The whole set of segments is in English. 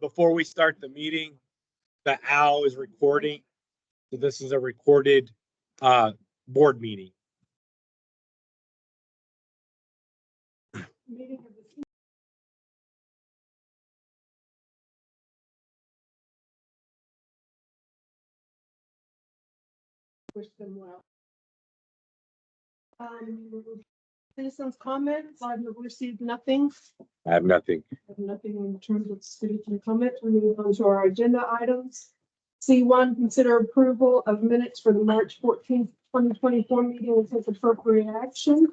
before we start the meeting, the OWL is recording. So this is a recorded board meeting. Wish them well. Citizens' comments, I've received nothing. I have nothing. I have nothing in terms of citizen comments. We move on to our agenda items. C1, consider approval of minutes for the March 14th, 2024 meeting and take appropriate action.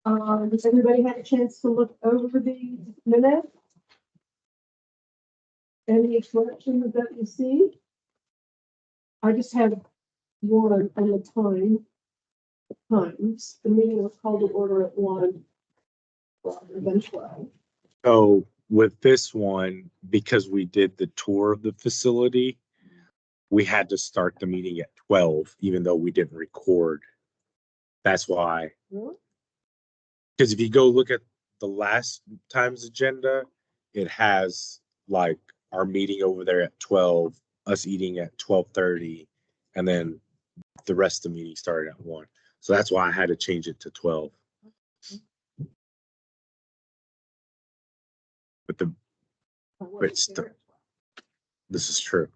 Has everybody had a chance to look over the minutes? Any corrections that you see? I just have one on the times. The meeting was called to order at 1 rather than 12. So with this one, because we did the tour of the facility, we had to start the meeting at 12, even though we didn't record. That's why. Really? Because if you go look at the last time's agenda, it has like our meeting over there at 12, us eating at 12:30, and then the rest of the meeting started at 1. So that's why I had to change it to 12. But still, this is true.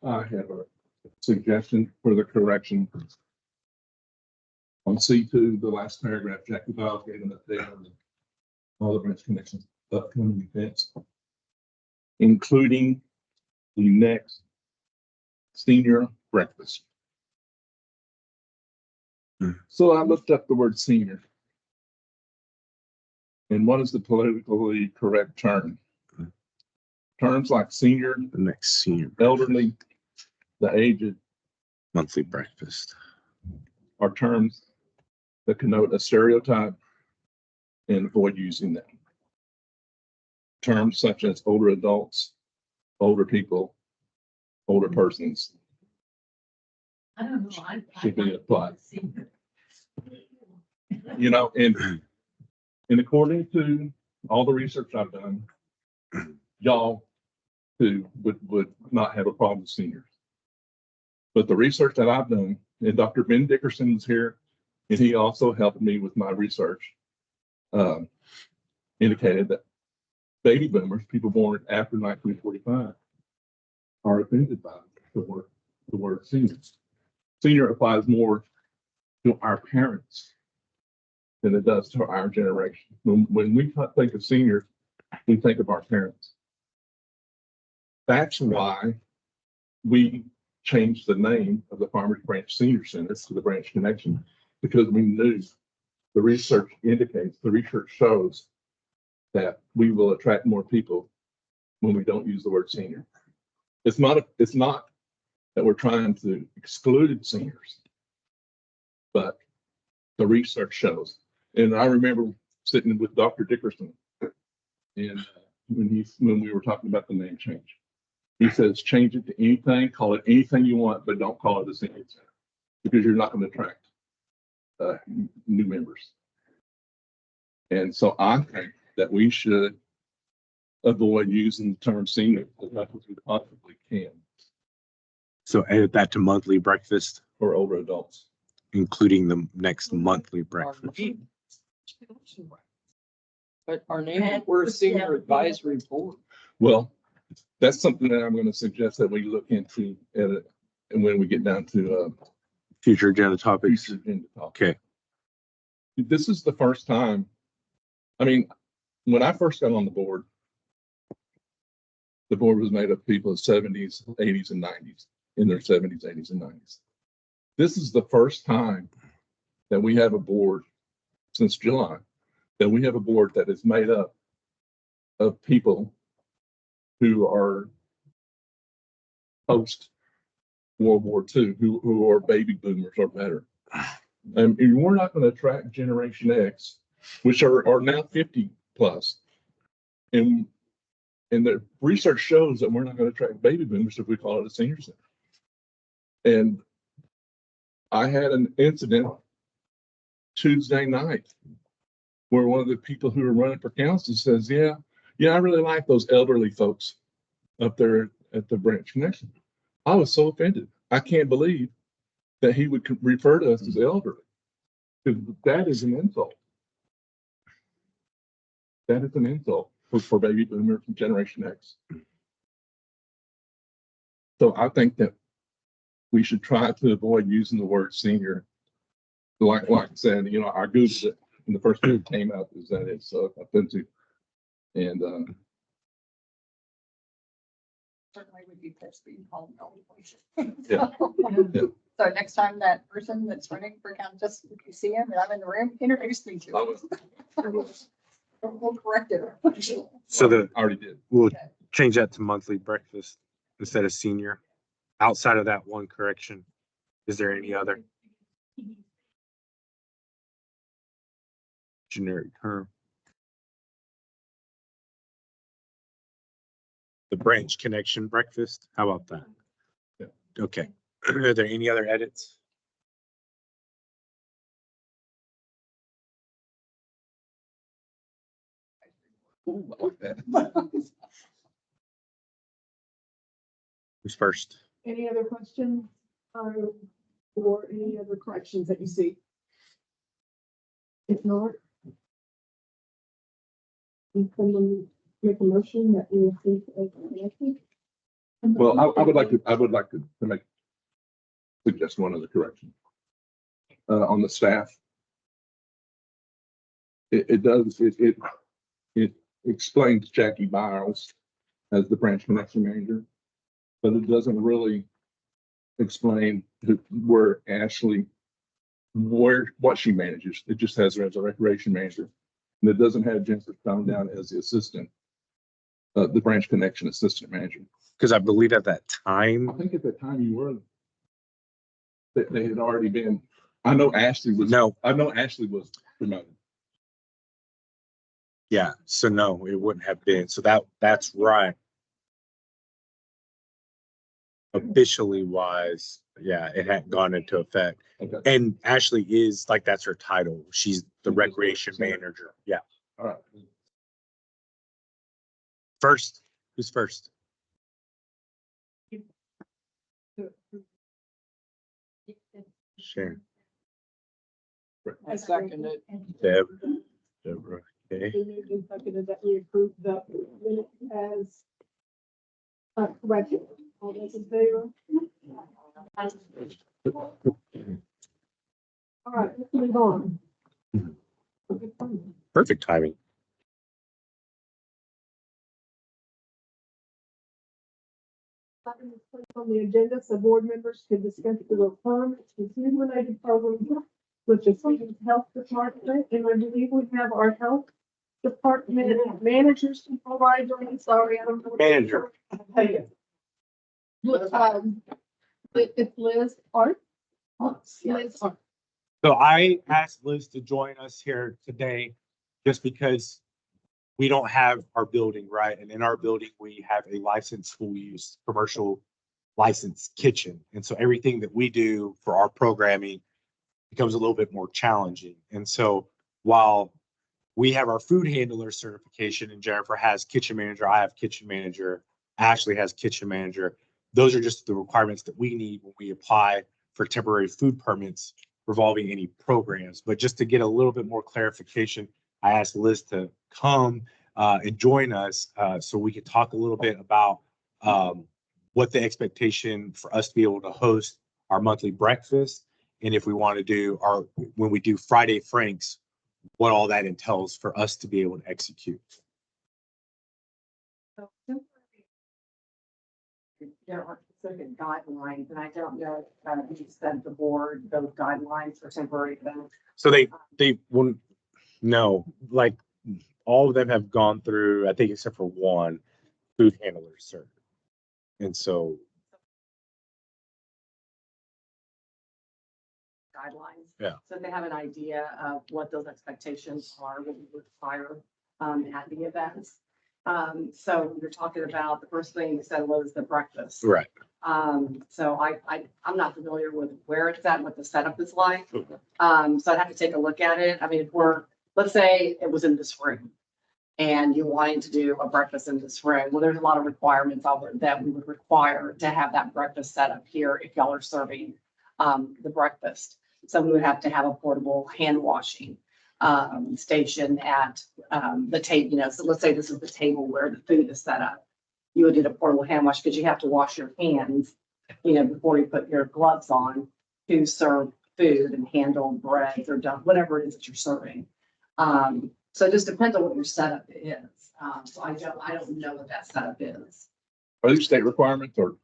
I have a suggestion for the correction. On C2, the last paragraph, Jackie Biles gave an update on the Olive Branch Connections upcoming events, including the next senior breakfast. So I looked up the word senior. And what is the politically correct term? Terms like senior, The next senior elderly, the aged monthly breakfast. are terms that connote a stereotype and avoid using them. Terms such as older adults, older people, older persons I don't know. should be applied. You know, and according to all the research I've done, y'all who would not have a problem with seniors. But the research that I've done, and Dr. Ben Dickerson is here, and he also helped me with my research, indicated that baby boomers, people born after 1945, are offended by the word senior. Senior applies more to our parents than it does to our generation. When we think of seniors, we think of our parents. That's why we changed the name of the Farmers Branch Senior Center to the Branch Connection, because we knew the research indicates, the research shows that we will attract more people when we don't use the word senior. It's not that we're trying to exclude seniors, but the research shows. And I remember sitting with Dr. Dickerson, and when we were talking about the name change, he says, change it to anything, call it anything you want, but don't call it a senior center, because you're not going to attract new members. And so I think that we should avoid using the term senior as much as we possibly can. So edit that to monthly breakfast, For older adults. including the next monthly breakfast. But our name, we're a senior advisory board. Well, that's something that I'm going to suggest that we look into and when we get down to Future agenda topics. future agenda topics. Okay. This is the first time. I mean, when I first got on the board was made of people in 70s, 80s, and 90s, in their 70s, 80s, and 90s. This is the first time that we have a board since July, that we have a board that is made up of people who are post World War II, who are baby boomers or better. And we're not going to attract Generation X, which are now 50 plus. And the research shows that we're not going to attract baby boomers if we call it a senior center. And I had an incident Tuesday night where one of the people who are running for council says, yeah, I really like those elderly folks up there at the Branch Connection. I was so offended. I can't believe that he would refer to us as elderly. Because that is an insult. That is an insult for baby boomers from Generation X. So I think that we should try to avoid using the word senior. Like I said, you know, I Googled it and the first thing that came up is that it's offensive. And Certainly would be pissed being called an old person. Yeah. Yeah. So next time that person that's running for council, just if you see him and I'm in the room, introduce me to I him. was, We'll correct it. So I already did. we'll change that to monthly breakfast instead of senior. Outside of that one correction, is there any other generic term? The Branch Connection breakfast, how about that? Yeah. Okay, are there any other edits? Ooh, I like that. Who's first? Any other questions? Or any other corrections that you see? If not, can someone make a motion that we approve as corrected? Well, I would like to make, suggest one other correction. On the staff. It explains Jackie Biles as the Branch Connection Manager, but it doesn't really explain where Ashley, what she manages. It just has her as a recreation manager. And it doesn't have Jennifer Stone down as the assistant, the Branch Connection Assistant Manager. Because I believe at that I time, think at that time you were, they had already been, I know Ashley was promoted. yeah, so no, it wouldn't have been. So that's right. Officially wise, yeah, it hadn't gone into effect. Okay, And Ashley is like, that's her title. She's the recreation manager. Yeah. all right. First, who's first? Sharon. I second it. Deb. Deborah. Okay. We moved and seconded that we approve the minute as corrected. All those in favor? All right, let's move on. Perfect timing. Item is placed on the agenda so board members can discuss the requirements for food-related programs with the Cleveland Health Department, and I believe we have our health department managers supervisor. I'm sorry, I don't know. Manager. Okay. It's Liz Hart. Liz Hart. So I asked Liz to join us here today just because we don't have our building, right? And in our building, we have a licensed full use commercial licensed kitchen. And so everything that we do for our programming becomes a little bit more challenging. And so while we have our food handler certification and Jennifer has kitchen manager, I have kitchen manager, Ashley has kitchen manager. Those are just the requirements that we need when we apply for temporary food permits revolving any programs. But just to get a little bit more clarification, I asked Liz to come and join us so we could talk a little bit about what the expectation for us to be able to host our monthly breakfast. And if we want to do when we do Friday Franks, what all that entails for us to be able to execute. So there are specific guidelines, and I don't know if you said the board, those guidelines for temporary events. So they won't, no, like all of them have gone through, I think except for one, food handler cert. And so Guidelines. Yeah. So they have an idea of what those expectations are, what we require at the events. So you're talking about, the first thing you said was the breakfast. right. So I'm not familiar with where it's at, what the setup is like. So I'd have to take a look at it. I mean, if we're let's say it was in this room and you wanted to do a breakfast in this room. Well, there's a lot of requirements of it that we would require to have that breakfast set up here if y'all are serving the breakfast. So we would have to have a portable hand washing station at the table, you know, so let's say this is the table where the food is set up. You would do a portable hand wash because you have to wash your hands, you know, before you put your gloves on to serve food and handle breads or whatever it is that you're serving. So it just depends on what your setup is. So I don't know what that setup is. Are these state requirements or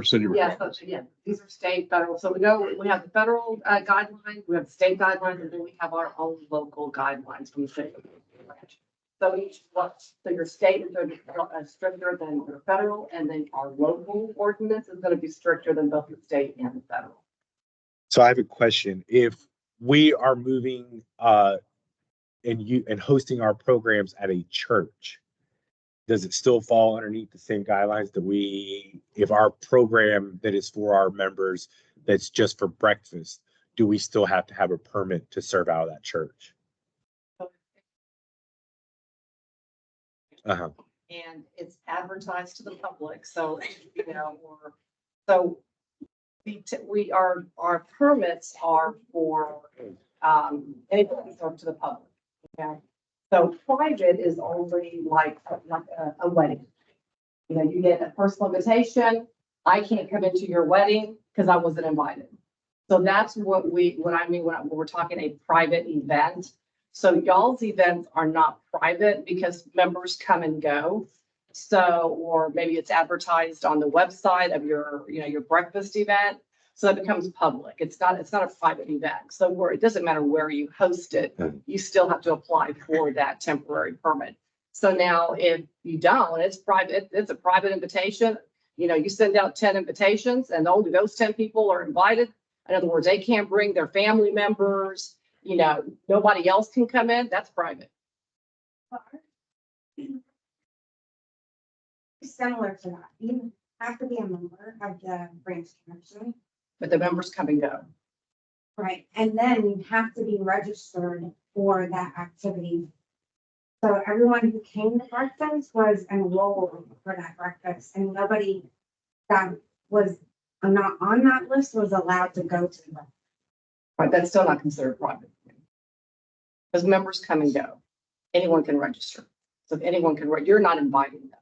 city Yes, requirements? yeah, these are state, federal. So we have the federal guidelines, we have the state guidelines, and then we have our own local guidelines from the city. So so your state is going to be stricter than your federal, and then our local ordinance is going to be stricter than both the state and the federal. So I have a question. If we are moving and hosting our programs at a church, does it still fall underneath the same guidelines that if our program that is for our members, that's just for breakfast, do we still have to have a permit to serve out of that church? Uh-huh. And it's advertised to the public, so, you know, our permits are for, anything served to the public, okay? So private is only like a wedding. You know, you get a personal invitation, I can't come into your wedding because I wasn't invited. So that's what I mean when we're talking a private event. So y'all's events are not private because members come and go. So, or maybe it's advertised on the website of your, you know, your breakfast event. So that becomes public. It's not a private event. So it doesn't matter where you host it, you still have to apply for that temporary permit. So now if you don't, it's private, it's a private invitation. You know, you send out 10 invitations and only those 10 people are invited. In other words, they can't bring their family members, you know, nobody else can come in. That's private. Similar to that, you have to be a member of the branch connection, But the members come and go. right? And then you have to be registered for that activity. So everyone who came to breakfast was enrolled for that breakfast, and nobody that was not on that list was allowed to go to the breakfast. Right, that's still not considered private. Because members come and go. Anyone can register. So if anyone can, you're not inviting them.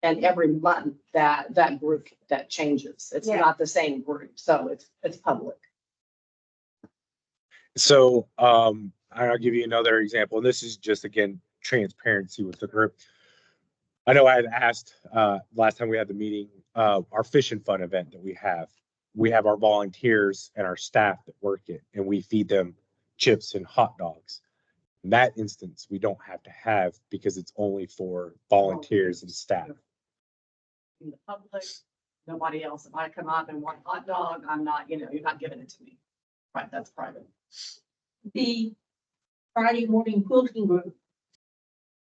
And every month that group that changes. It's Yeah. not the same group, so it's public. So I'll give you another example, and this is just, again, transparency with the group. I know I had asked last time we had the meeting, our Fish and Fun event that we have our volunteers and our staff that work it, and we feed them chips and hot dogs. In that instance, we don't have to have, because it's only for volunteers and staff. In the public, nobody else. If I come up and want a hot dog, I'm not, you know, you're not giving it to me. Right, that's private. The Friday morning cooking group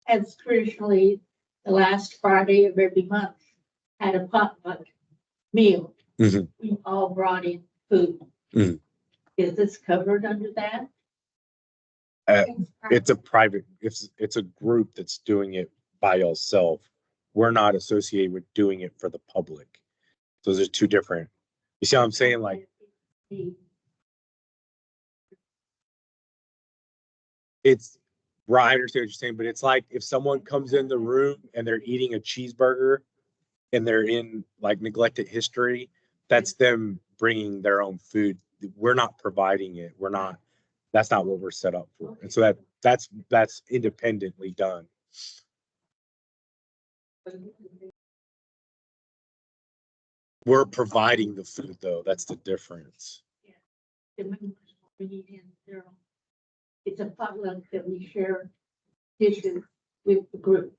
has traditionally, the last Friday of every month, had a potluck meal. Mhm. We all brought in food. Mhm. Is this covered under that? It's a private, it's a group that's doing it by yourself. We're not associated with doing it for the public. Those are two different, you see what I'm saying? Like, it's, right, I understand what you're saying, but it's like if someone comes in the room and they're eating a cheeseburger and they're in like neglected history, that's them bringing their own food. We're not providing it. That's not what we're set up for. And so that's independently done. We're providing the food though. That's the difference. The members bring in their own. It's a potluck that we share dishes with the group.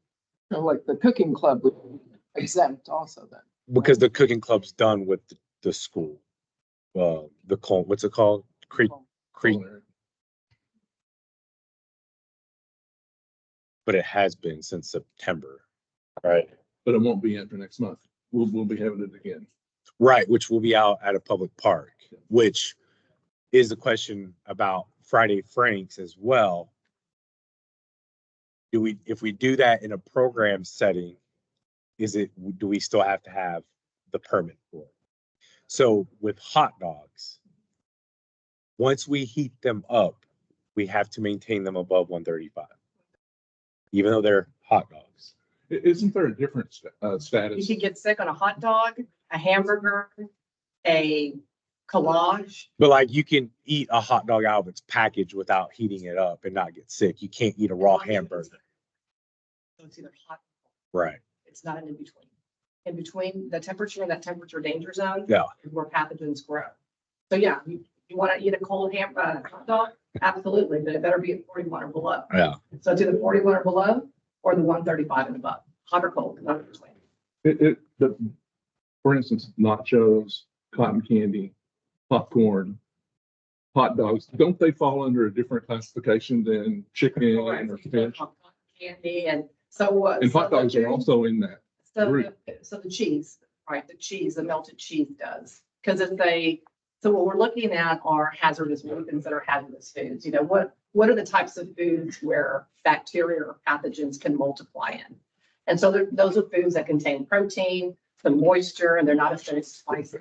So like the cooking club would be exempt also then. Because the cooking club's done with the school. What's it called? Creek. But it has been since September. Right. But it won't be after next month. We'll be having it again. Right, which will be out at a public park, which is a question about Friday Franks as well, if we do that in a program setting, do we still have to have the permit for it? So with hot dogs, once we heat them up, we have to maintain them above 135, even though they're hot dogs. Isn't there a different You status? could get sick on a hot dog, a hamburger, a collage. But like you can eat a hot dog out of its package without heating it up and not get sick. You can't eat a raw hamburger. So it's either hot, Right. it's not an in between. In between the temperature and that temperature danger zone. Yeah. Is where pathogens grow. So yeah, you want to eat a cold hot dog? Absolutely, but it better be at 41 or below. Yeah. So it's either 41 or below or the 135 and above, hot or cold, not in between. For instance, nachos, cotton candy, popcorn, hot dogs, don't they fall under a different classification than chicken or fish? Candy and so. And hot dogs are also in that. So the cheese, right, the melted cheese does, because so what we're looking at are hazardous, what we consider hazardous foods. You know, what are the types of foods where bacteria or pathogens can multiply in? And so those are foods that contain protein, some moisture, and they're not acidic, spicy.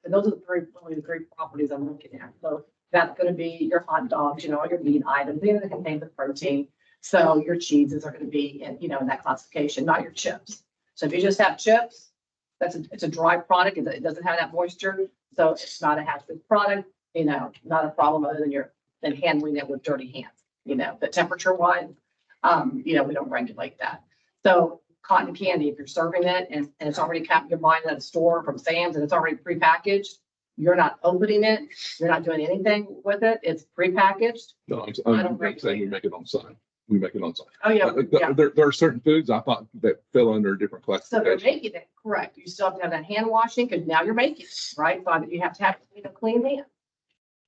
And those are really the three properties I'm looking at. So that's going to be your hot dogs, all your meat items, they're going to contain the protein. So your cheeses are going to be in that classification, not your chips. So if you just have chips, it's a dry product. It doesn't have that moisture. So it's not a hazardous product, not a problem other than handling it with dirty hands, but temperature wise, we don't regulate that. So cotton candy, if you're serving it and it's already you're buying it at a store from Sam's and it's already prepackaged, you're not opening it, you're not doing anything with it. It's prepackaged. No, I I'm don't saying we make it on site. We make it on site. Oh, yeah. Yeah. There are certain foods I thought that fell under a different So they're classification. making it, correct. You still have to have that hand washing because now you're making it, right? So you have to have clean hands.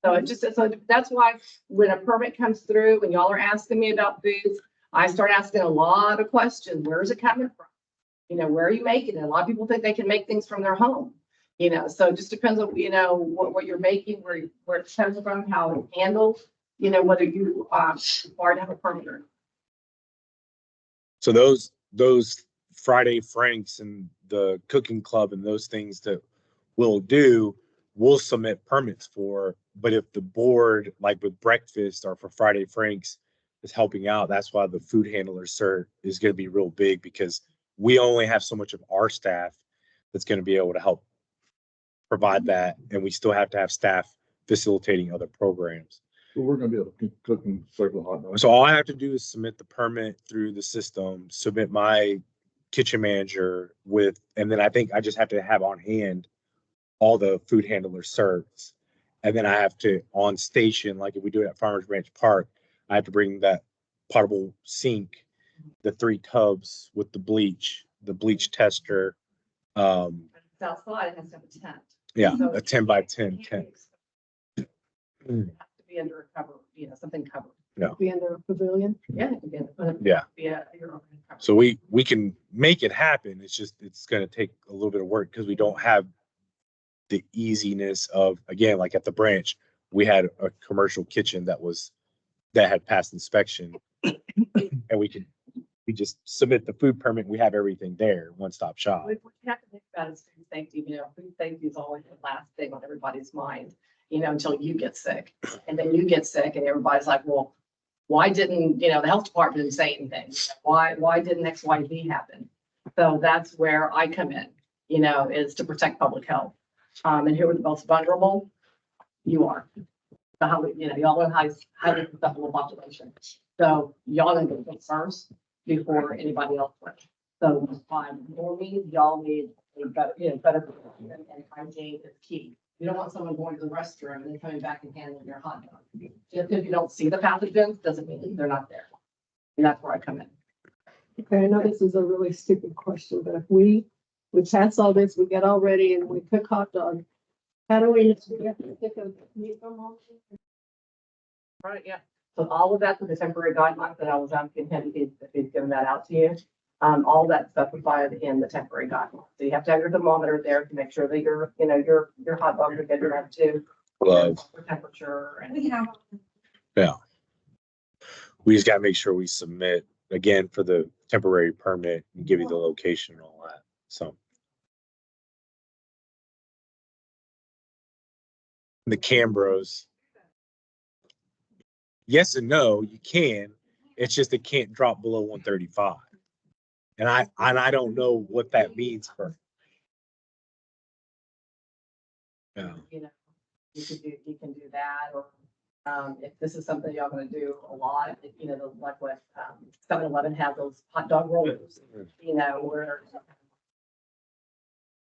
So that's why when a permit comes through and y'all are asking me about foods, I start asking a lot of questions. Where is it coming from? Where are you making it? A lot of people think they can make things from their home. So it just depends on, what you're making, where it comes from, how it's handled, whether you are required to have a permit or not. So those Friday Franks and the cooking club and those things that we'll submit permits for. But if the board, like with breakfast or for Friday Franks, is helping out, that's why the food handler cert is going to be real big, because we only have so much of our staff that's going to be able to help provide that, and we still have to have staff facilitating other programs. Well, we're gonna be able to cook and serve the hot dogs. So all I have to do is submit the permit through the system, submit my kitchen manager and then I think I just have to have on hand all the food handler certs. And then I have to, on station, like if we do it at Farmers Branch Park, I have to bring that potable sink, the 3 tubs with the bleach tester. It's outside, it has to have a tent. Yeah, So a 10 by 10 it tent. have to be under a cover, something covered. Be in their pavilion. Yeah, it could be Yeah. your own cover. So we can make it happen. It's going to take a little bit of work because we don't have the easiness of, again, like at the branch, we had a commercial kitchen that had passed inspection, and we just submit the food permit. We have everything there, one-stop shop. What you have to think about is food safety. Food safety is always the last thing on everybody's mind, until you get sick. And then you get sick and everybody's like, well, why didn't, the health department didn't say anything? Why didn't X, Y, Z happen? So that's where I come in, is to protect public health. And who are the most vulnerable? You are. So y'all are highly susceptible population. So y'all need to go first before anybody else would. So for me, y'all need a better protection, and hygiene is key. You don't want someone going to the restroom and then coming back and handling your hot dog. Just because you don't see the pathogens doesn't mean they're not there. And that's where I come in. Okay, I know this is a really stupid question, but if we pass all this, we get all ready and we cook hot dogs, how do we have to pick a meat from all? Right, yeah. So all of that's the temporary guidelines that I was asking him if he's given that out to you. All that stuff provided in the temporary guidelines. So you have to have your thermometer there to make sure that your hot dogs are good enough to Gloves. For temperature and. We have, We just gotta make sure we submit again for the temporary permit and give you the location and all that. So. The Cambros. Yes and no, you can. It's just it can't drop below 135. And I don't know what that means for. Yeah. You know, you can do that, or, if this is something y'all gonna do a lot, you know, like what, 7-Eleven have those hot dog rollers, you know, where.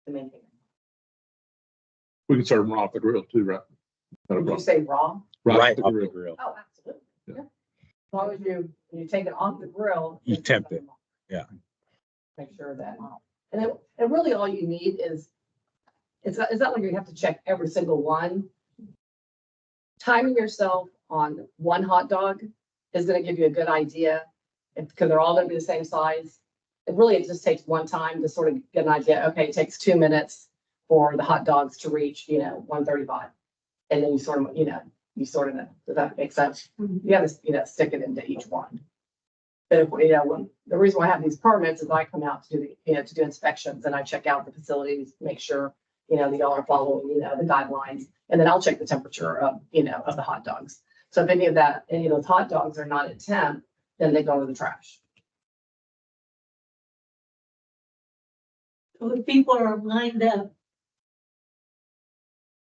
The main thing. We can serve them raw off the grill too, right? Not a Would you problem. say raw? Right off off the the grill. grill. Oh, absolutely. Yeah. Yeah. As long as you take it off the grill. You then temp put it. them on. Yeah. Make sure that, and really all you need is, it's not like you have to check every single one. Timing yourself on one hot dog is gonna give you a good idea, because they're all gonna be the same size. It just takes one time to sort of get an idea. Okay, it takes 2 minutes for the hot dogs to reach, 135. And then you sort of, know, does that make sense? You gotta, stick it into each one. But if, the reason why I have these permits is I come out to do, to do inspections, and I check out the facilities, make sure, that y'all are following, the guidelines. And then I'll check the temperature of, of the hot dogs. So if any of those hot dogs are not at temp, then they go to the trash. So if people are lined up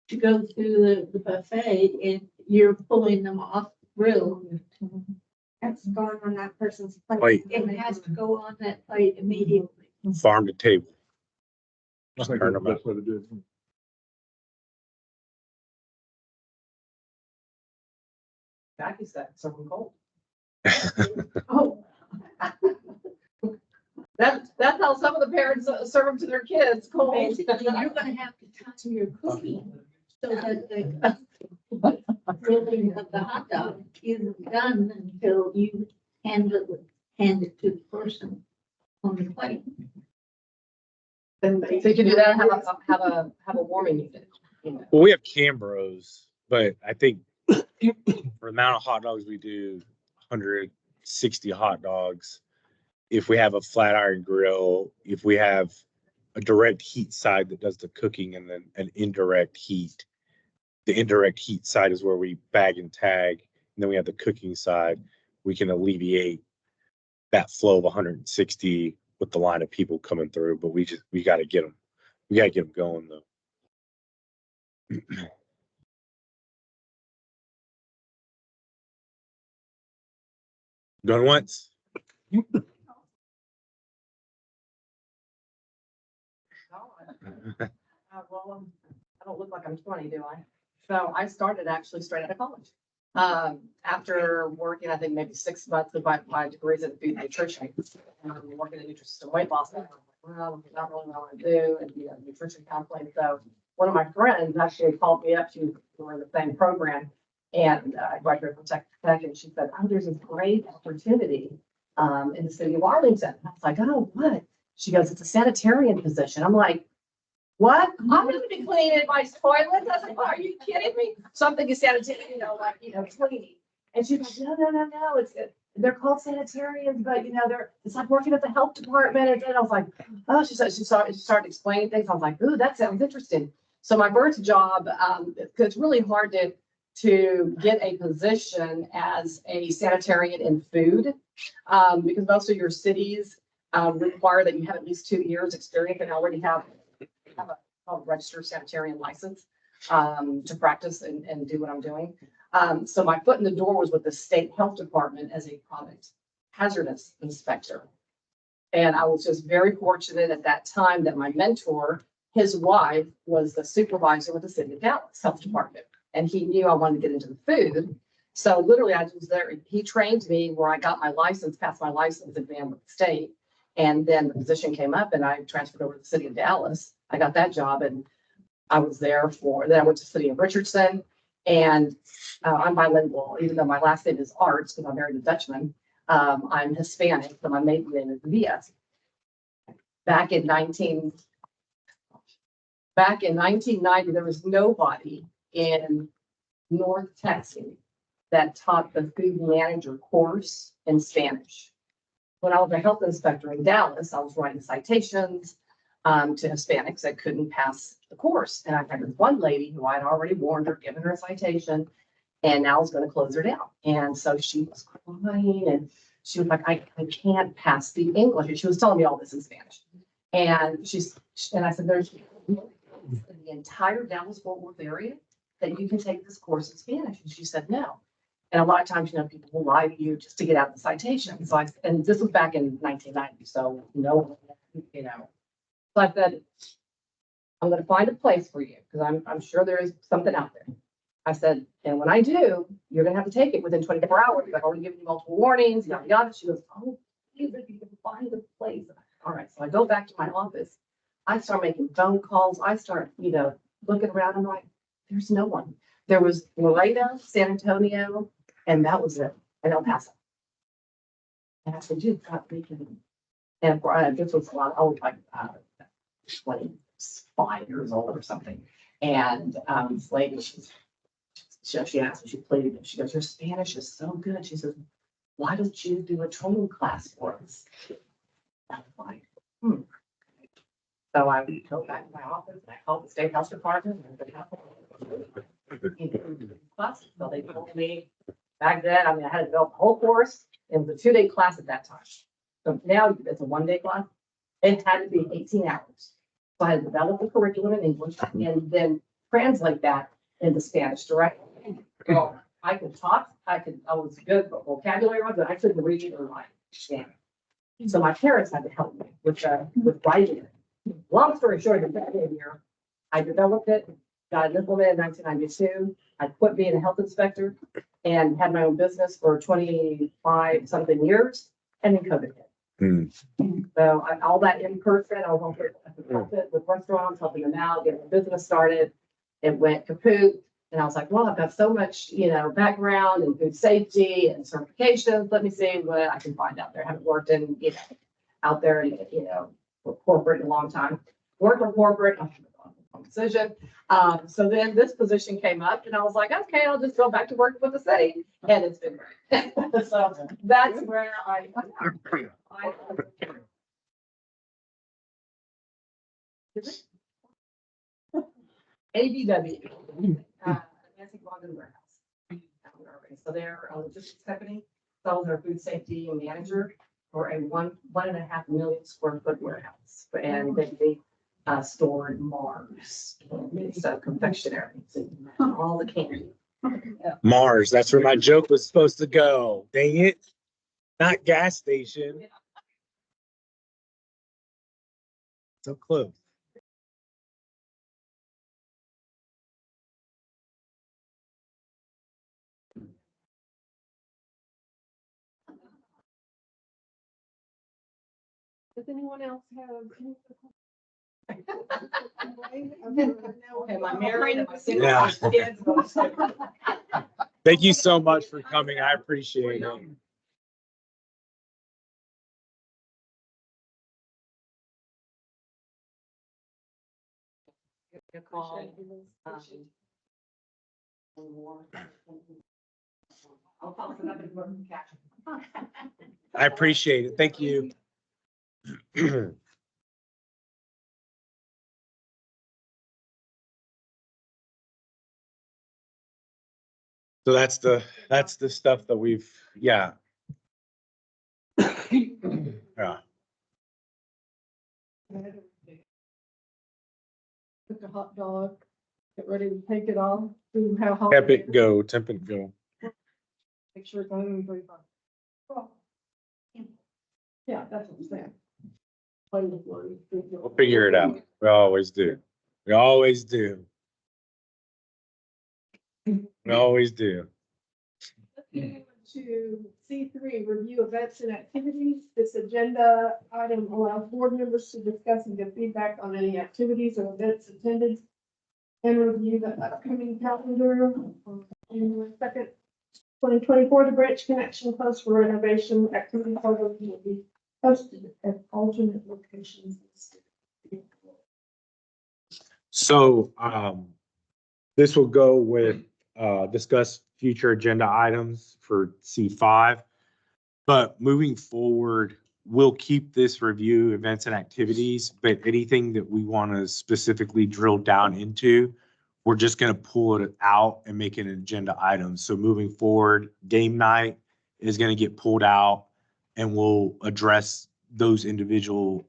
to go through the buffet, and you're pulling them off grill, that's going on that person's plate. Wait. it has to go on that plate immediately. Farm to table. I think Turn that's them the out. best way to do it. Jackie said, serve them cold. Oh, That's how some of the parents serve them to their kids, cold. basically, you're gonna have to time your cooking so that the grilling of the hot dog isn't done until you hand it to the person on the plate. And so you can do that, and have a warming unit. Well, we have Cambros, but I think for the amount of hot dogs we do, 160 hot dogs. If we have a flat iron grill, if we have a direct heat side that does the cooking and then an indirect heat, the indirect heat side is where we bag and tag. And then we have the cooking side. We can alleviate that flow of 160 with the line of people coming through, but we got to get them going though. Going once. Well, I don't look like I'm 20, do I? So I started actually straight out of college. After working, I think maybe 6 months with my degrees in food nutrition, working in nutrition and weight loss. And I'm like, well, not really what I want to do, and nutrition counseling. So one of my friends actually called me up. We were in the same program, and I graduated from Tech, and she said, "Oh, there's a great opportunity in the city of Arlington." I was like, "Oh, what?" She goes, "It's a sanitarian position." I'm like, "What? I'm gonna be cleaning anybody's toilets?" I was like, "Are you kidding me?" Something is sanitarian, cleaning. And she's like, "No, they're called sanitarians, but it's like working at the health department." And I was like, "Oh," she started explaining things. I was like, "Ooh, that sounds interesting." So my first job, it's really hard to get a position as a sanitarian in food, because most of your cities require that you have at least 2 years experience and already have a registered sanitarian license to practice and do what I'm doing. So my foot in the door was with the state health department as a product hazardous inspector. And I was just very fortunate at that time that my mentor, his wife, was the supervisor with the city of Dallas Health Department. And he knew I wanted to get into the food. So literally I was there. He trained me where I got my license, passed my license exam with the state. And then the position came up and I transferred over to the city of Dallas. I got that job and I was there then I went to the city of Richardson, and I'm bilingual, even though my last name is Arts because I'm married a Dutchman. I'm Hispanic, so my maiden name is Diaz. Back in 1990, there was nobody in North Texas that taught the food manager course in Spanish. When I was a health inspector in Dallas, I was writing citations to Hispanics that couldn't pass the course. And I had this one lady who I'd already warned her, given her a citation, and now I was going to close her down. And so she was crying and she was like, I can't pass the English. And she was telling me all this in Spanish. And I said, there's in the entire Dallas-Fort Worth area that you can take this course in Spanish. And she said, no. And a lot of times, people will lie to you just to get out the citation. So and this was back in 1990. So, So I said, I'm going to find a place for you because I'm sure there is something out there. I said, and when I do, you're going to have to take it within 24 hours. I've already given you multiple warnings, yada, yada. She goes, oh, please, if you can find a place. All right. So I go back to my office. I start making phone calls. I start, looking around. I'm like, there's no one. There was Laredo, San Antonio, and that was it. And El Paso. And I said, you've got me kidding. And of course, this was I was like 25 years old or something. And this lady, she asked me, she pleaded, she goes, your Spanish is so good. She says, why don't you do a training class for us? I was like, So I go back to my office and I called the state health department and so they told me back then, I had to develop the whole course. It was a 2-day class at that time. So now it's a 1-day class. It had to be 18 hours. So I had to develop the curriculum in English and then translate that into Spanish directly. Well, I could talk, I was good, but vocabulary was, but I couldn't read or write Spanish. So my parents had to help me with writing it. Long story short, in that year, I developed it, got it implemented in 1992. I quit being a health inspector and had my own business for 25 something years, and then COVID hit. So all that in person, I was with restaurants, helping them out, getting the business started. It went kaput. And I was like, well, I've got so much, background in food safety and certifications. Let me see what I can find out there. I haven't worked in, out there, for corporate in a long time. Worked for corporate, decision. So then this position came up and I was like, okay, I'll just go back to work with the city. And it's been great. So that's where I ABW, Nancy Logan Warehouse. So they're a logistics company, so they're food safety manager for a 1.5 million square foot warehouse. And they stored Mars, so confectionery, all the candy. Mars, that's where my joke was supposed to go. Dang it. Not gas station. So close. Does anyone else have? Okay, my married and my single Yeah. kids. Thank you so much for coming. I appreciate it. I appreciate it. Thank you. So that's the stuff that we've, yeah. Yeah. Cook a hot dog, get ready to take it off, see how hot. Temp it go, temp it go. Make sure it's 135. Yeah, that's what I'm saying. Play with one. We'll figure it out. We always do. We always do. We always do. To C3, review events and activities. This agenda item allows board members to discuss and give feedback on any activities or events attended and review the upcoming calendar. On January 2nd, 2024, the Branch Connection Post for renovation activity photos will be posted at alternate locations. So, this will go with discuss future agenda items for C5. But moving forward, we'll keep this review events and activities, but anything that we want to specifically drill down into, we're just going to pull it out and make it an agenda item. So moving forward, game night is going to get pulled out and we'll address those individual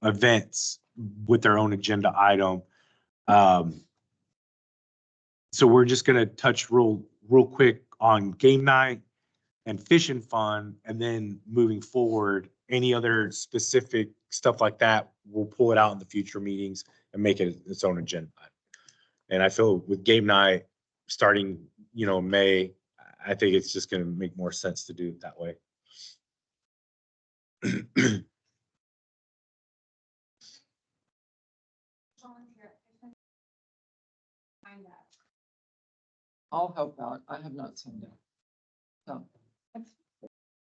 events with their own agenda item. So we're just going to touch real quick on game night and fishing fun, and then moving forward, any other specific stuff like that, we'll pull it out in the future meetings and make it its own agenda. And I feel with game night starting, May, I think it's just going to make more sense to do it that way. I'll help out. I have not seen that. So,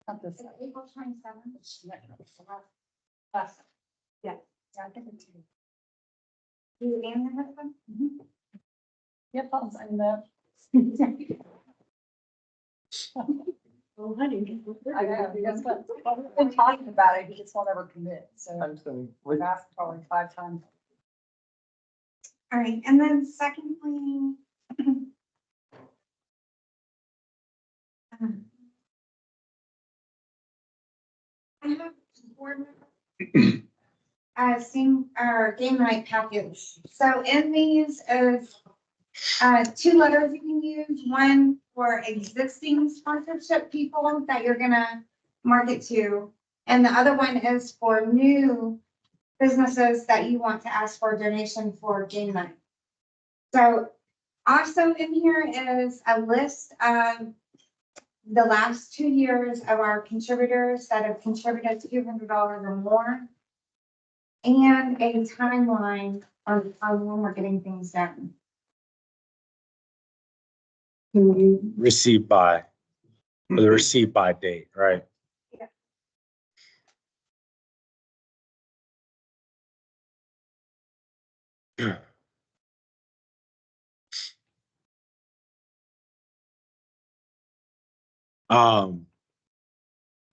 Not this. April 27th. Yeah. I think it's. You and your husband? Yep, I'll sign that. Oh, honey. I know, guess what? We've been talking about it, he just won't ever commit, so I'm saying, we've asked probably 5 times. All right, and then secondly. I have board game night package. So in these is 2 letters you can use, one for existing sponsorship people that you're gonna market to, and the other one is for new businesses that you want to ask for a donation for game night. So also in here is a list of the last 2 years of our contributors that have contributed $200 or more, and a timeline on when we're getting things done. Received by, or the received by date, right? Yeah.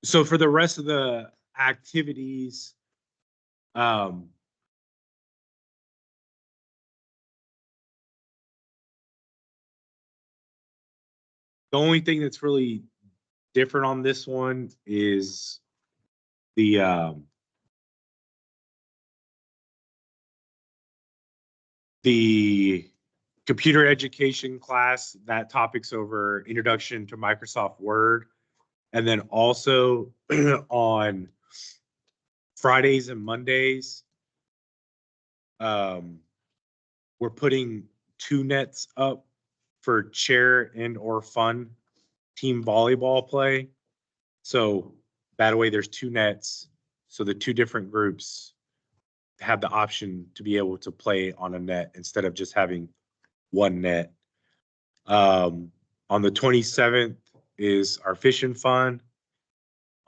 So for the rest of the activities, the only thing that's really different on this one is the computer education class. That topic's over Introduction to Microsoft Word. And then also on Fridays and Mondays, we're putting 2 nets up for chair and or fun team volleyball play. So that way there's 2 nets. So the 2 different groups have the option to be able to play on a net instead of just having 1 net. On the 27th is our fishing fun.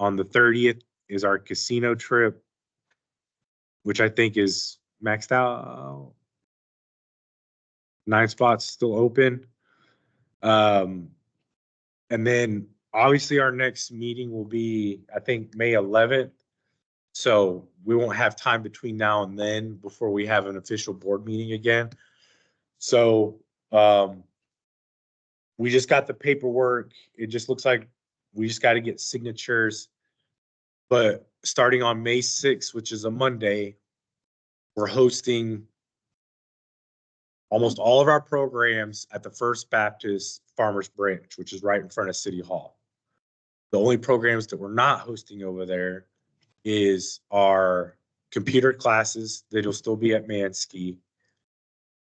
On the 30th is our casino trip, which I think is maxed out. 9 spots still open. And then obviously our next meeting will be, I think, May 11th. So we won't have time between now and then before we have an official board meeting again. So we just got the paperwork. It just looks like we just got to get signatures. But starting on May 6th, which is a Monday, we're hosting almost all of our programs at the First Baptist Farmers Branch, which is right in front of City Hall. The only programs that we're not hosting over there is our computer classes that'll still be at Mansky,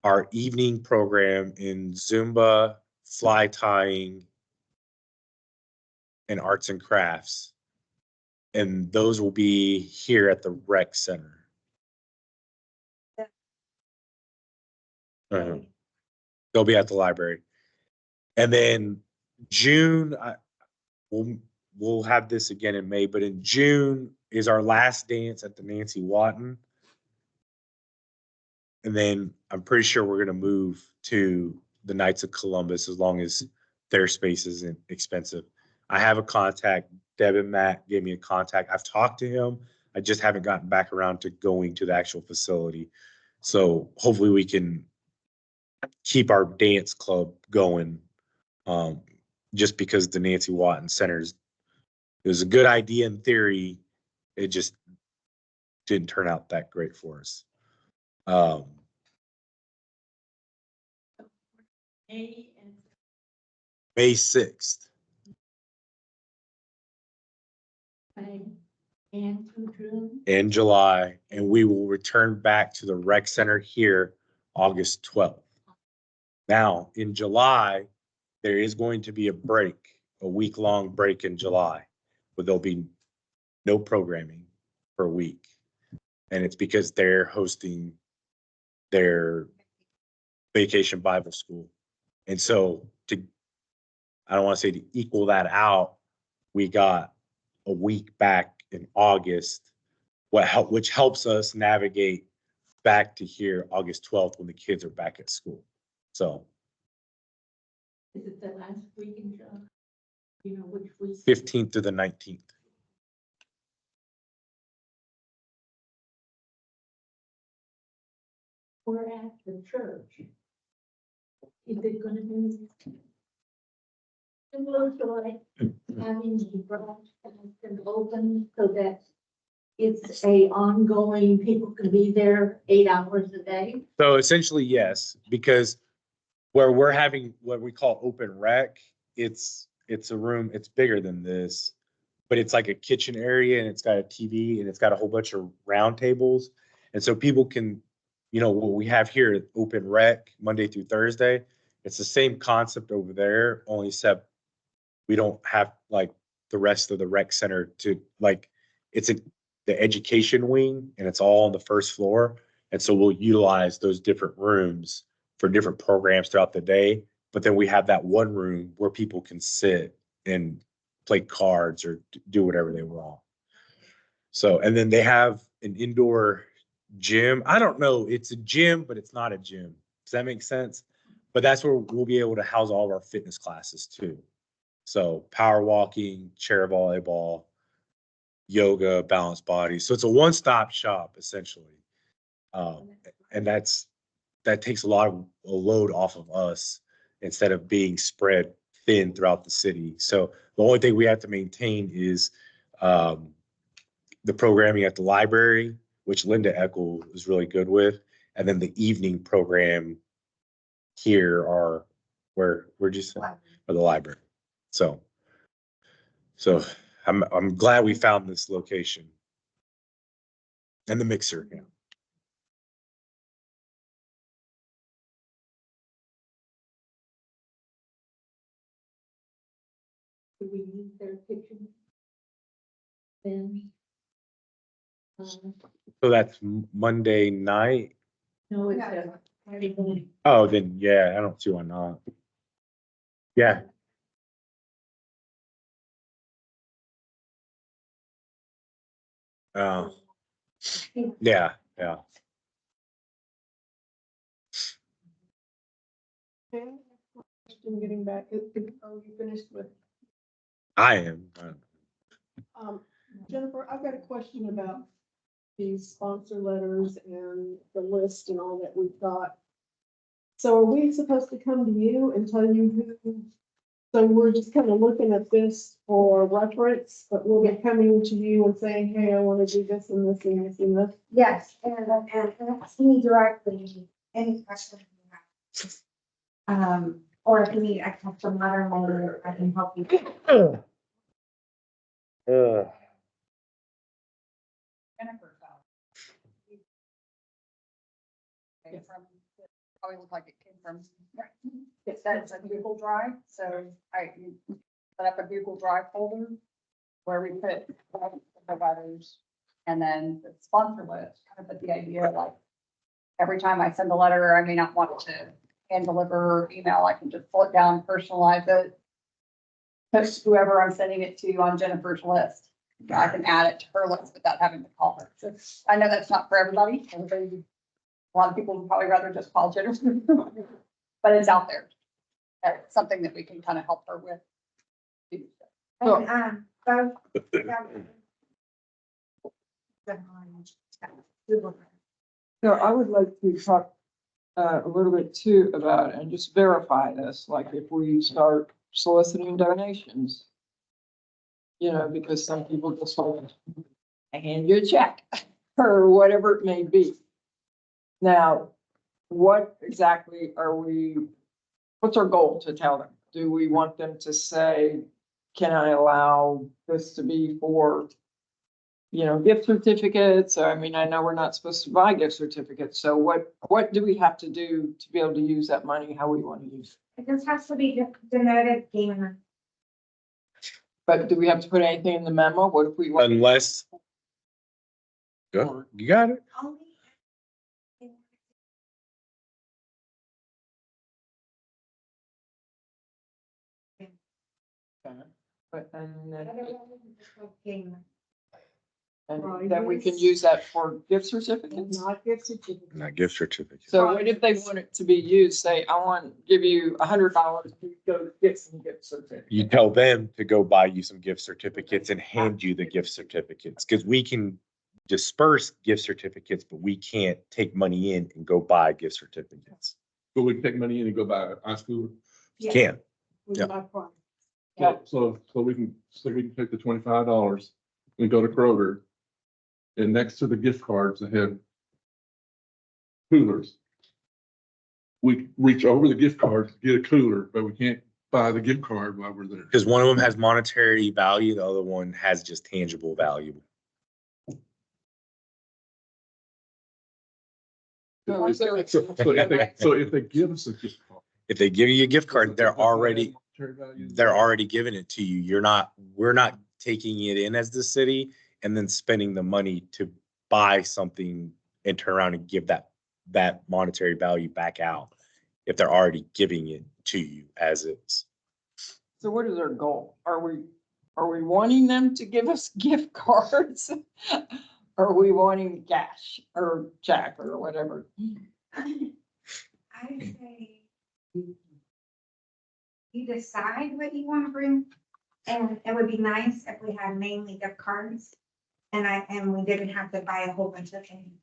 our evening program in Zumba, fly tying, and arts and crafts. And those will be here at the rec center. They'll be at the library. And then June, we'll have this again in May, but in June is our last dance at the Nancy Watton. And then I'm pretty sure we're going to move to the Knights of Columbus as long as their space isn't expensive. I have a contact. Deb and Matt gave me a contact. I've talked to him. I just haven't gotten back around to going to the actual facility. So hopefully we can keep our dance club going. Just because the Nancy Watton Center's, it was a good idea in theory. It just didn't turn out that great for us. May 6th. And through June. In July, and we will return back to the rec center here August 12th. Now, in July, there is going to be a break, a week-long break in July, where there'll be no programming for a week. And it's because they're hosting their vacation Bible school. And so I don't want to say to equal that out, we got a week back in August, which helps us navigate back to here August 12th when the kids are back at school. So Is it the last week in July? You know, which week? 15th to the 19th. We're at the church. Is it gonna be? Similar to like having the branch and open so that it's a ongoing, people can be there 8 hours a day? So essentially, yes, because where we're having what we call open rec, it's a room, it's bigger than this, but it's like a kitchen area and it's got a TV and it's got a whole bunch of round tables. And so people can, what we have here at open rec Monday through Thursday, it's the same concept over there, only except we don't have like the rest of the rec center to like, it's the education wing and it's all on the first floor. And so we'll utilize those different rooms for different programs throughout the day. But then we have that one room where people can sit and play cards or do whatever they want. So, and then they have an indoor gym. I don't know, it's a gym, but it's not a gym. Does that make sense? But that's where we'll be able to house all of our fitness classes too. So power walking, chair volleyball, yoga, balanced body. So it's a one-stop shop essentially. And that takes a load off of us instead of being spread thin throughout the city. So the only thing we have to maintain is the programming at the library, which Linda Eckel is really good with, and then the evening program here are where'd you say? Or the library. So I'm glad we found this location and the mixer. Yeah. Do we use their kitchen? Then. So that's Monday night. No, it's a Friday morning. Oh, then yeah, I don't see why not. Yeah. Yeah. Okay. Question getting back, are you finished with? I am. Jennifer, I've got a question about these sponsor letters and the list and all that we've got. So are we supposed to come to you and tell you who? So we're just kind of looking at this for reference, but we'll be coming to you and saying, hey, I want to do this and this and this and this. Yes, and ask me directly any questions you have. Or if you need a custom letter, maybe I can help you. Jennifer's house. Came from, probably looked like it came from, it says a Google Drive, so you set up a Google Drive folder where we put the letters and then the sponsor list, kind of put the idea like every time I send a letter, I may not want to hand deliver or email, I can just pull it down, personalize it. Put whoever I'm sending it to on Jennifer's list. I can add it to her list without having to call her. So I know that's not for everybody. A lot of people would probably rather just call Jennifer. but it's out there. It's something that we can kind of help her with. And, both. So I would like to talk a little bit too about, and just verify this, like if we start soliciting donations. You know, because some people just want to hand you a check or whatever it may be. Now, what exactly are we, what's our goal to tell them? Do we want them to say, can I allow this to be for, you know, gift certificates? I mean, I know we're not supposed to buy gift certificates, so what do we have to do to be able to use that money, how we want to use it? It just has to be denoted gamer. But do we have to put anything in the memo? What if we want? Unless. Go, you got it. Only. But Gamer. and then we can use that for gift certificates? Not gift certificate. Not gift certificate. So what if they want it to be used, say, I want to give you $100 to go get some gift certificates? You tell them to go buy you some gift certificates and hand you the gift certificates, because we can disperse gift certificates, but we can't take money in and go buy gift certificates. But we can take money in and go buy an ice cooler. You can. We Yeah. buy product. Yeah. So we can take the $25 and go to Kroger. And next to the gift cards, they have coolers. We reach over the gift cards, get a cooler, but we can't buy the gift card while we're there. Because one of them has monetary value, the other one has just tangible value. So is there- So if they give us a gift card. If they give you a gift card, they're already They're giving it to you. We're not taking it in as the city and then spending the money to buy something and turn around and give that monetary value back out if they're already giving it to you as is. So what is our goal? Are we wanting them to give us gift cards? Are we wanting cash or check or whatever? I say. You decide what you want to bring, and it would be nice if we had mainly gift cards. And we didn't have to buy a whole bunch of things.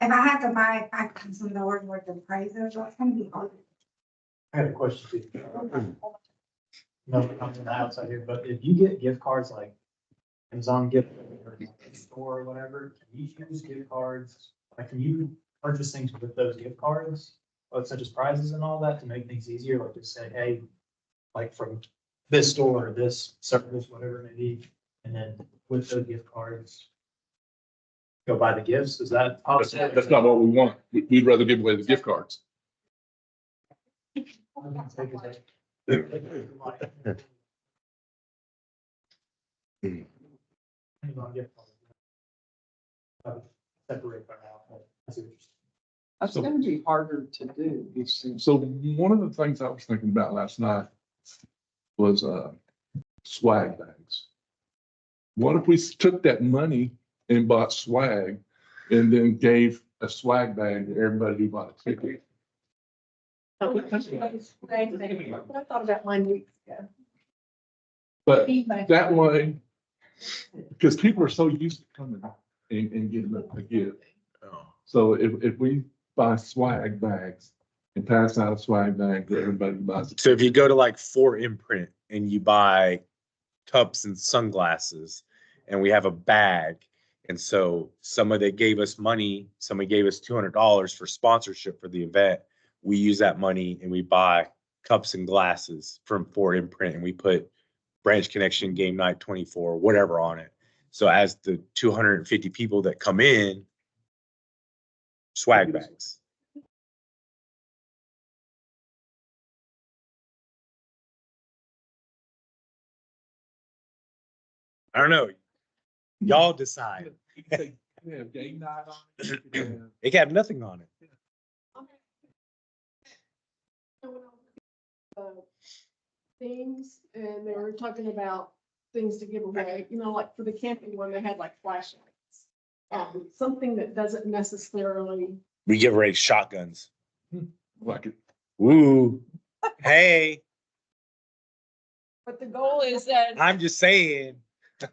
If I had to buy $5,000 worth of prizes, that's gonna be hard. I had a question too. No, I'm from the outside here, but if you get gift cards like Amazon gift or store or whatever, can you use gift cards? Like, can you purchase things with those gift cards? Like such as prizes and all that to make things easier, like just say, hey, like from this store or this service, whatever it may be, and then with those gift cards, go buy the gifts. Is that possible? That's not what we want. We'd rather give away the gift cards. Separate by now. That's interesting. That's So- gonna be harder to do, these things. So one of the things I was thinking about last night was swag bags. What if we took that money and bought swag and then gave a swag bag to everybody who bought a ticket? I thought about mine weeks ago. But that way, because people are so used to coming and getting a gift. So if we buy swag bags and pass out a swag bag to everybody who buys it. So if you go to like 4imprint and you buy cups and sunglasses and we have a bag. And so somebody gave us money, somebody gave us $200 for sponsorship for the event. We use that money and we buy cups and glasses from 4imprint and we put Branch Connection Game Night 24, whatever on it. So as the 250 people that come in, swag bags. I don't know. Y'all decide. Yeah, game night on it. It can have nothing on it. Things, and they were talking about things to give away, you know, like for the camping one, they had like flashlights. Something that doesn't necessarily, We give away shotguns. Like it. Ooh, hey, But the goal is that. I'm just saying. goal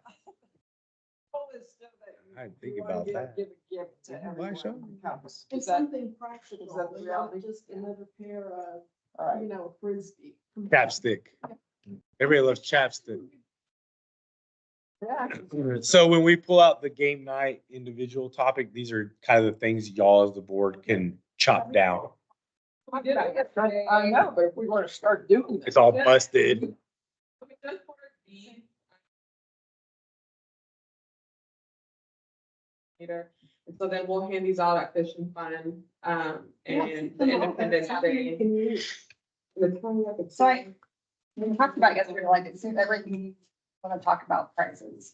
is still that you- I didn't think you wanna about give- that. Give a gift to Yeah, everyone sure. who comes. It's Is that, something practical, is that the and not reality? just another pair of, all right, you know, frisbee. Chapstick. Everybody loves chapstick. yeah. So when we pull out the game night individual topic, these are kind of the things y'all as the board can chop down. We did it yesterday. I know, but if we want to start doing this. It's all busted. Later. And so then we'll hand these out at Fish and Fun, and the Independence Day. So we talked about yesterday, like it seemed every meeting, want to talk about prices.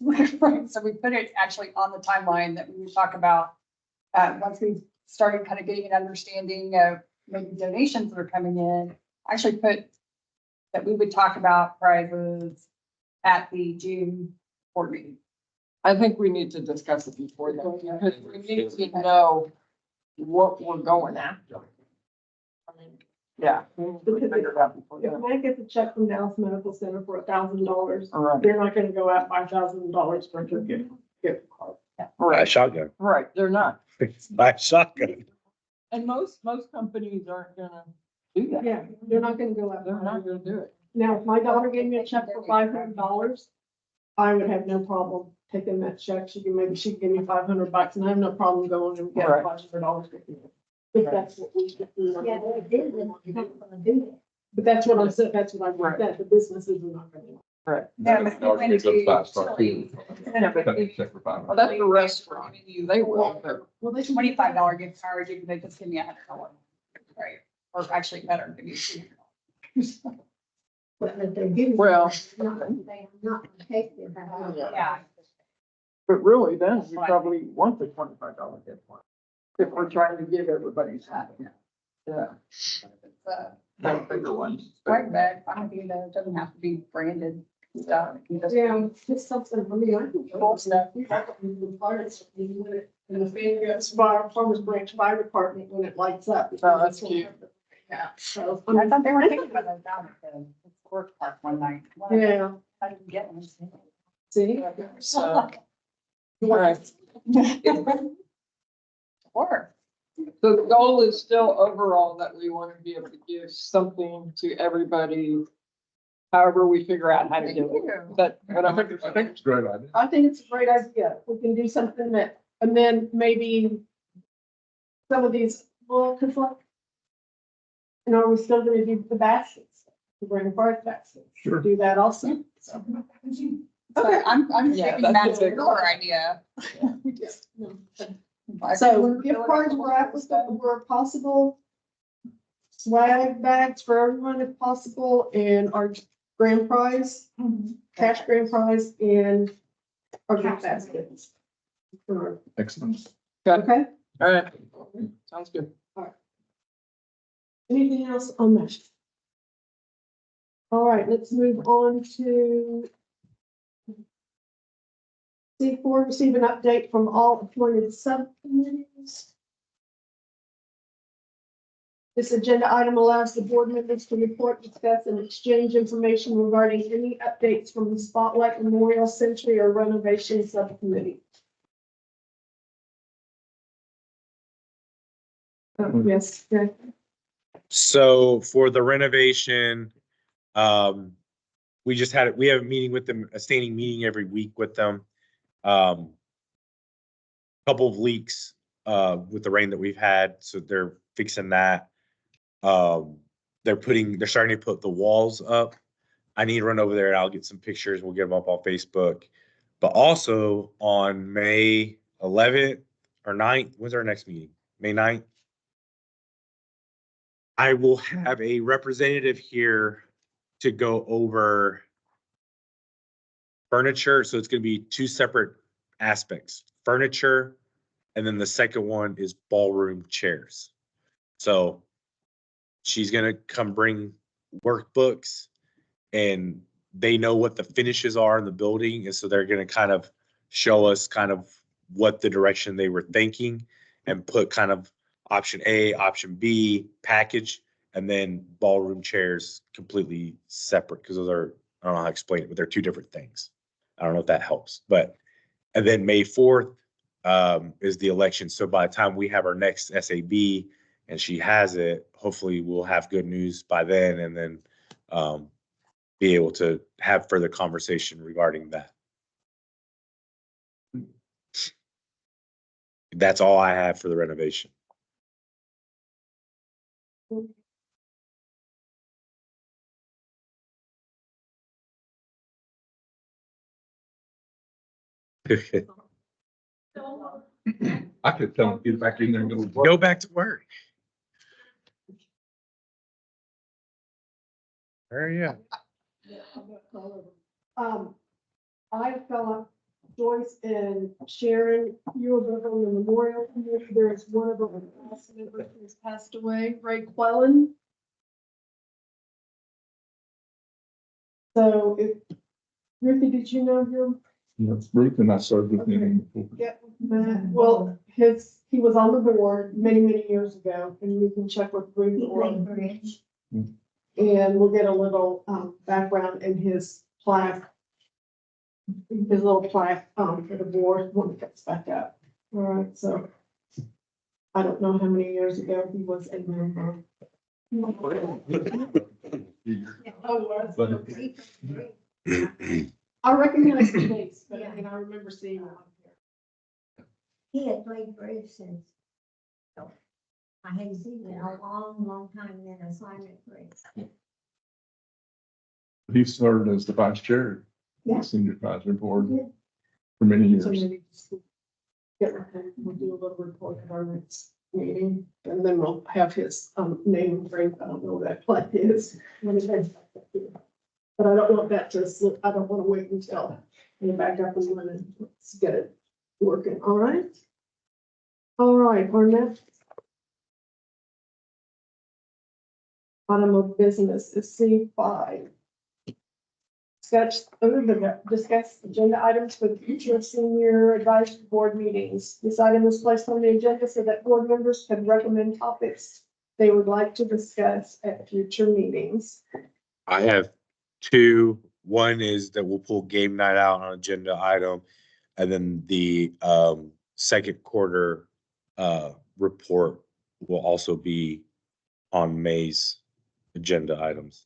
So we put it actually on the timeline that we would talk about, once we started kind of getting an understanding of maybe donations that are coming in, actually put that we would talk about prizes at the June board meeting. I think we need to discuss it before that, because we need to know what we're going after. I mean, yeah. we need to figure it out before If that. Mike gets a check from Dallas Medical Center for $1,000, All right, they're not gonna go out $5,000 for a gift card. Buy a right, shotgun. right, they're not. Buy a shotgun. And most companies aren't gonna do that. Yeah, they're not gonna go out. They're not gonna do it. Now, if my daughter gave me a check for $500, I would have no problem taking that check. Maybe she'd give me $500 and I have no problem going and getting Right. $500. If that's what we do. Yeah, they did, and they're not gonna do that. But that's what I'm saying, that's what I Right. said, the businesses are not gonna. Right. Yeah, but No, when it's it's a five-star usually- food. Yeah, but Cut the check for $500. Well, that's the restaurant. They will, but Well, they $25 gift card, you can make us give me $100. Right, or actually better, give me $200. But they're giving. Well- They're not gonna take it. Yeah. but really then we probably want the $25 gift card. If we're trying to give everybody something. Yeah, It's, the bigger ones. Swag bag, I don't even know, it doesn't have to be branded stuff. It can just be- Yeah, just something, I mean, I think. Cool stuff. In the Fairgrounds Farmers Branch Fire Department when it lights up. Oh, that's cute. Yeah, so. I thought they were thinking about those down at the work park one night. Yeah, I didn't get one. see? So, all right. Or, So the goal is still overall that we want to be able to give something to everybody. However, we figure out how to do it. But I think it's a great idea. I think it's a great idea. We can do something that, and then maybe some of these, well, cause like, you know, we're still gonna do the baskets, the bring forth baskets. Sure. Do that also. So. okay, I'm Yeah, taking that's that a big your idea. So gift cards were applicable, were possible. Swag bags for everyone if possible, and our grand prize, cash grand prize, and our gift baskets. Excellent. Okay, all right, sounds good. anything else on that? All right, let's move on to C4, receive an update from all appointed subcommittees. This agenda item allows the board members to report, discuss, and exchange information regarding any updates from the Spotlight Memorial Century or Renovation Subcommittee. Yes, okay. So for the renovation, we just had, we have a meeting with them, a standing meeting every week with them. Couple of leaks, with the rain that we've had, so they're fixing that. They're starting to put the walls up. I need to run over there and I'll get some pictures. We'll get them up on Facebook. But also on May 11th or 9th, when's our next meeting? May 9th? I will have a representative here to go over furniture. So it's going to be two separate aspects, furniture. And then the second one is ballroom chairs. So she's going to come bring workbooks and they know what the finishes are in the building. And so they're going to kind of show us kind of what the direction they were thinking and put kind of option A, option B package. and then ballroom chairs completely separate, because those are, I don't know how to explain it, but they're two different things. I don't know if that helps, but, and then May 4th is the election. So by the time we have our next SAB and she has it, hopefully we'll have good news by then, and then be able to have further conversation regarding that. That's all I have for the renovation. I could tell them, get back in there and go. to work. Go back to work. There you I felt Joyce and Sharon, you were both on the memorial committee. There is one of our class members who has passed away, Ray Quellen. So if, Ruthie, did you know him? Yes, Ruth and I served with him. Yeah, Matt, well, he was on the board many, many years ago, and you can check with Ruth or Bridge. and we'll get a little background in his plaque. His little plaque for the board when it gets back up. All right, so I don't know how many years ago he was a member. I recognize the face, but I mean, I remember seeing him. He had played bridge since. So, I had seen it a long, long time in assignment bridge. He served as the vice chair, of the senior advisory board for many years. So maybe just get with him, we'll do a little report at our next meeting, and then we'll have his name and frame. I don't know what that plaque is. When he comes back up here. But I don't want that to slip. I don't want to wait until we're back up and running. Let's get it working. All right. All right, our next item of business is C5. Discuss agenda items for the future of senior advisory board meetings. This item is placed on the agenda so that board members can recommend topics they would like to discuss at future meetings. I have two. One is that we'll pull game night out on agenda item, and then the second quarter report will also be on May's agenda items.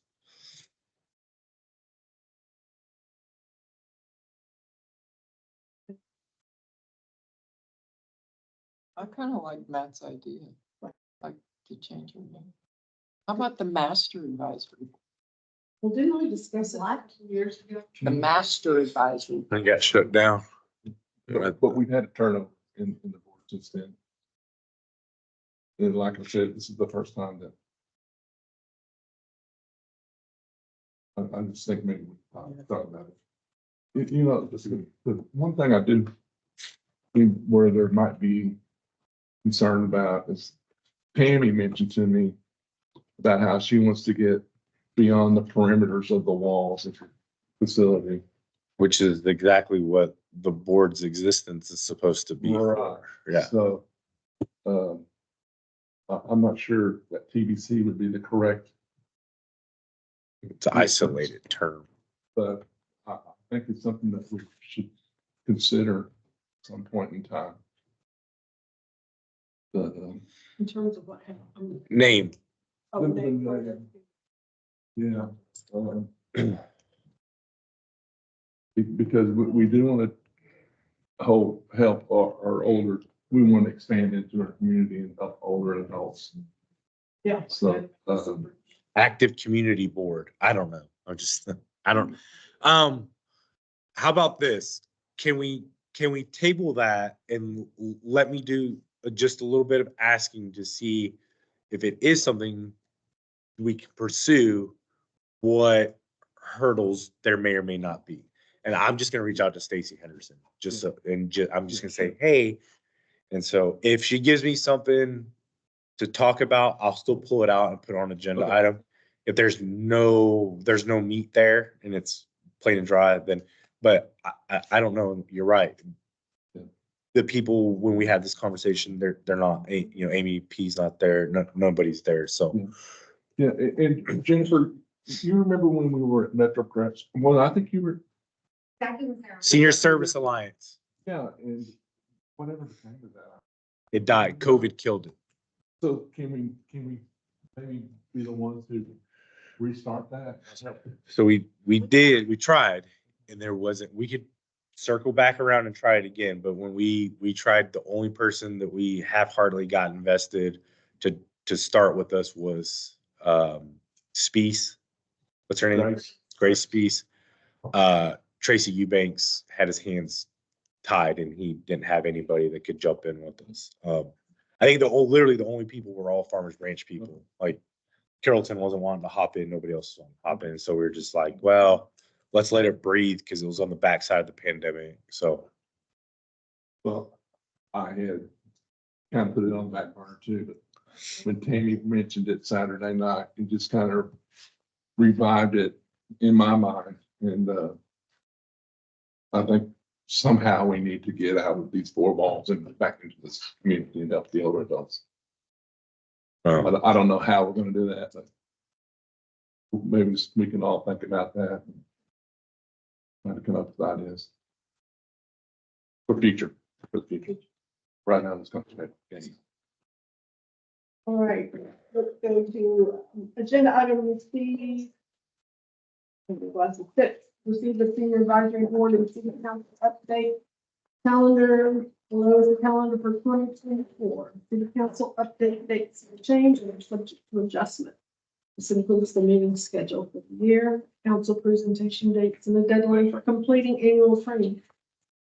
I kind of like Matt's idea, like to change her name. How about the master advisory? Well, didn't we discuss it What? 2 years ago? The master advisory. And got shut down. But we've had a turnover in the board since then. And like I said, this is the first time that I'm just thinking maybe we thought about it. You know, the one thing I do think where there might be concern about is Tammy mentioned to me about how she wants to get beyond the perimeters of the walls of your facility. Which is exactly what the board's existence is supposed to be. Right. Yeah. So, I'm not sure that TBC would be the correct, It's an isolated term. but I think it's something that we should consider at some point in time. But, In terms of what happened. Name. Oh, yeah. Because we do want to help our older, we want to expand into our community and help older adults. Yeah. So, Active Community Board. I don't know. I don't. How about this? Can we table that and let me do just a little bit of asking to see if it is something we can pursue, what hurdles there may or may not be. And I'm just gonna reach out to Stacy Henderson, just so, I'm just gonna say, hey. And so if she gives me something to talk about, I'll still pull it out and put it on agenda Okay. item. If there's no meat there and it's plain and dry, then, but I don't know, you're right. Yeah. The people, when we had this conversation, they're not, you know, Amy P's not there, nobody's there, so. Yeah. Yeah, and Jennifer, you remember when we were at Metro Crest? Well, I think you were, Jackie was there. Senior Service Alliance. yeah, and whatever became of that. It died. COVID killed it. So can we maybe be the ones who restart that? So we tried, and there wasn't, we could circle back around and try it again, but when we tried, the only person that we half-heartedly got invested to start with us was Speece. What's her name? Grace Speece. Tracy Eubanks had his hands tied and he didn't have anybody that could jump in with us. I think literally the only people were all Farmers Branch people. Like Carrollton wasn't wanting to hop in, nobody else was wanting to hop in. So we were just like, well, let's let it breathe because it was on the backside of the pandemic. So Well, I had kind of put it on the back burner too, but when Tammy mentioned it Saturday night, it just kind of revived it in my mind. And I think somehow we need to get out of these four walls and back into this community and help the older adults. I don't know how we're gonna do that, but maybe we can all think about that. And try to come up with ideas. For the future. Right now, it's going to be. All right, let's go to agenda item C. Six, receive the senior advisory board and city council update calendar. Below is the calendar for 2024. City council update dates have changed and are subject to adjustment. This includes the meeting schedule for the year, council presentation dates, and the deadline for completing annual training.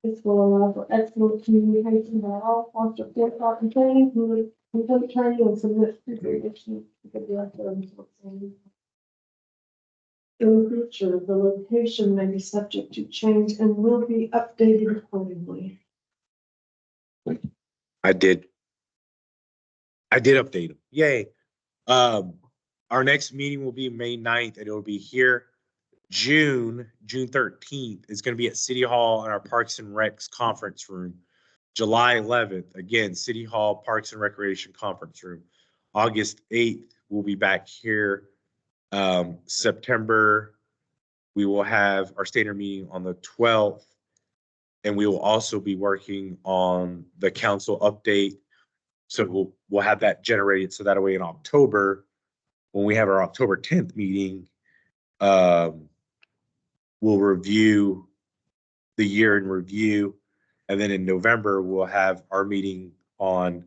This will allow for excellent communication by all, foster forethought and planning, complete training, and submit preparation to the director of the. In the future, the location may be subject to change and will be updated accordingly. I did update them. Yay. Our next meeting will be May 9th and it will be here. June 13th is going to be at City Hall in our Parks and Recs conference room. July 11th, again, City Hall Parks and Recreation conference room. August 8th, we'll be back here. September, we will have our standard meeting on the 12th. And we will also be working on the council update. So we'll have that generated. So that way in October, when we have our October 10th meeting, we'll review the year in review. And then in November, we'll have our meeting on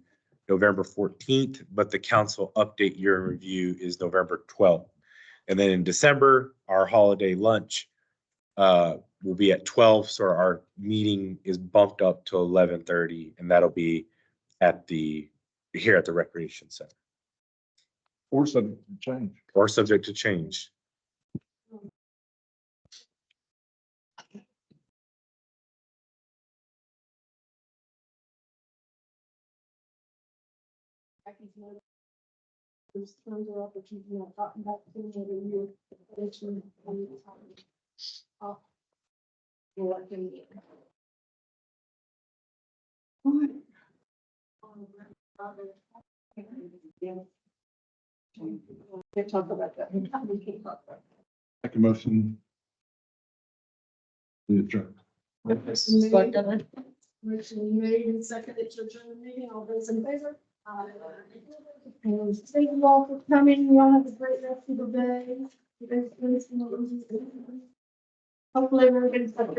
November 14th, but the council update year in review is November 12th. And then in December, our holiday lunch will be at 12. So our meeting is bumped up to 11:30 and that'll be here at the Recreation Center. Or subject to change. Or subject to change. Those terms are opportunity I've gotten back to me every year. Can't talk about that. We can't talk about Make a motion. We adjourn. that. Motion made and seconded to adjourn the meeting. All those in favor? And thank you all for coming. Y'all have a great rest of the day. Hopefully we're going to.